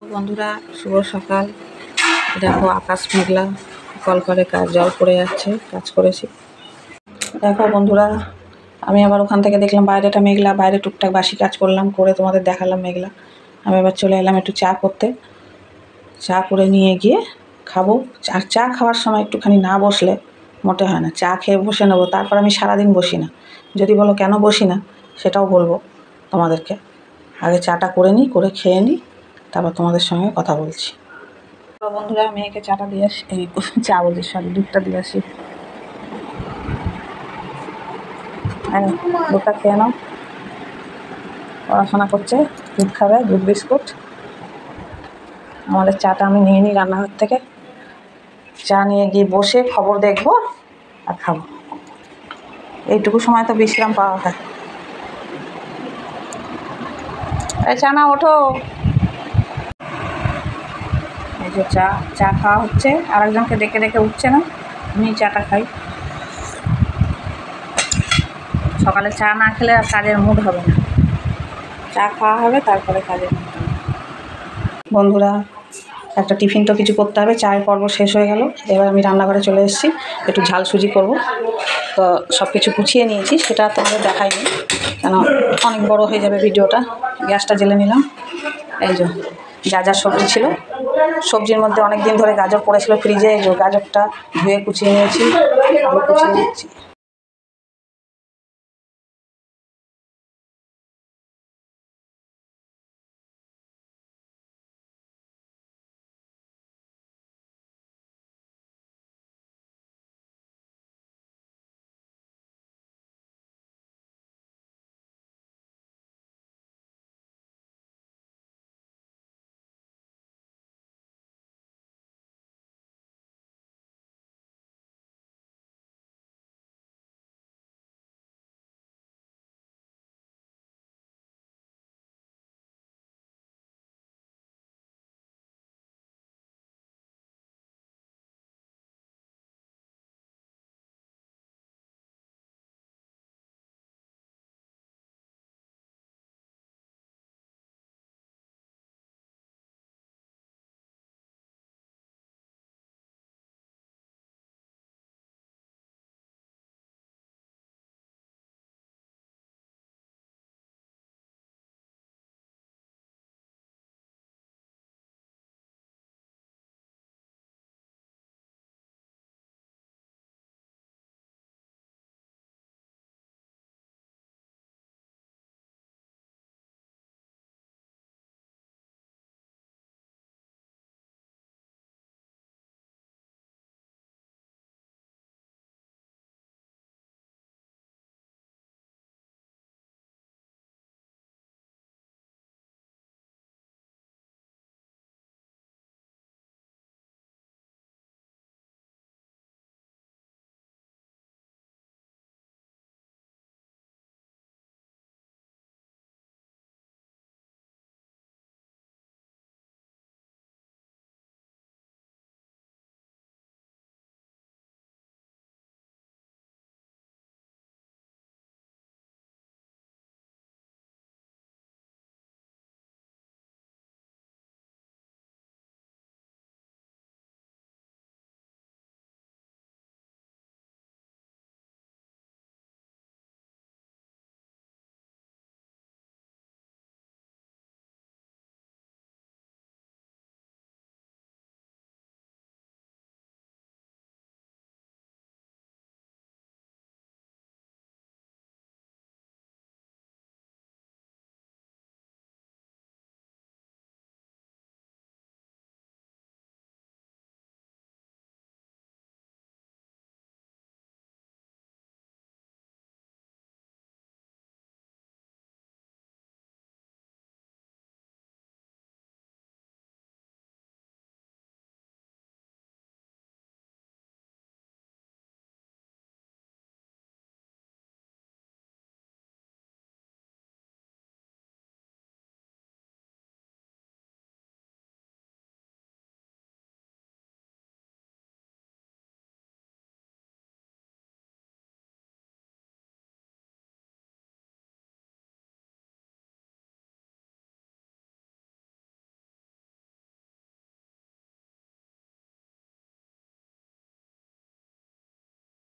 বন্ধুরা শুভ সকাল। দেখো আকাশ মেঘলা, কল করে কাজ জল পড়ে যাচ্ছে, কাজ করেছি। দেখো বন্ধুরা, আমি আবার ওখান থেকে দেখলাম বাইরেটা মেঘলা, বাইরে টুকটাক বাসি কাজ করলাম, করে তোমাদের দেখালাম মেঘলা। আমি এবার চলে এলাম একটু চা করতে। চা করে নিয়ে গিয়ে খাবো। আর চা খাওয়ার সময় একটুখানি না বসলে মোটে হয় না। চা খেয়ে বসে নেবো, তারপর আমি সারাদিন বসি না। যদি বলো কেন বসি না, সেটাও বলবো তোমাদেরকে। আগে চাটা করে নিই, করে খেয়ে নিই, তারপর তোমাদের সঙ্গে কথা বলছি। বন্ধুরা, মেয়েকে চাটা দিয়ে আসি, এই চা বলছি, সরি, দুধটা দিয়ে আসি। হ্যাঁ, দুধটা খেয়ে নাও। পড়াশোনা করছে, দুধ খাবে, দুধ বিস্কুট। আমাদের চাটা আমি নিয়ে নিই রান্নাঘর থেকে। চা নিয়ে গিয়ে বসে খবর দেখবো আর খাবো। এইটুকু সময় তো বিশ্রাম পাওয়া যায়। এই চা না, ওঠো। এই যে চা খাওয়া হচ্ছে, আর একজনকে ডেকে ডেকে উঠছে না, আমি চাটা খাই। সকালে চা না খেলে আর কাজের মুড হবে না। চা খাওয়া হবে, তারপরে কাজের মুড হবে। বন্ধুরা, একটা টিফিন তো কিছু করতে হবে। চায়ের পর্ব শেষ হয়ে গেল, এবার আমি রান্নাঘরে চলে এসেছি। একটু ঝাল সুজি করব। তো সব কিছু গুছিয়ে নিয়েছি, সেটা তোমাদের দেখাইনি, কেন অনেক বড় হয়ে যাবে ভিডিওটা। গ্যাসটা জ্বেলে নিলাম। এই যে যা যা সবজি ছিল, সবজির মধ্যে অনেক দিন ধরে গাজর পড়েছিল ফ্রিজে। এই যে গাজরটা ধুয়ে কুচিয়ে নিয়েছি, আলু কুচিয়ে নিয়েছি।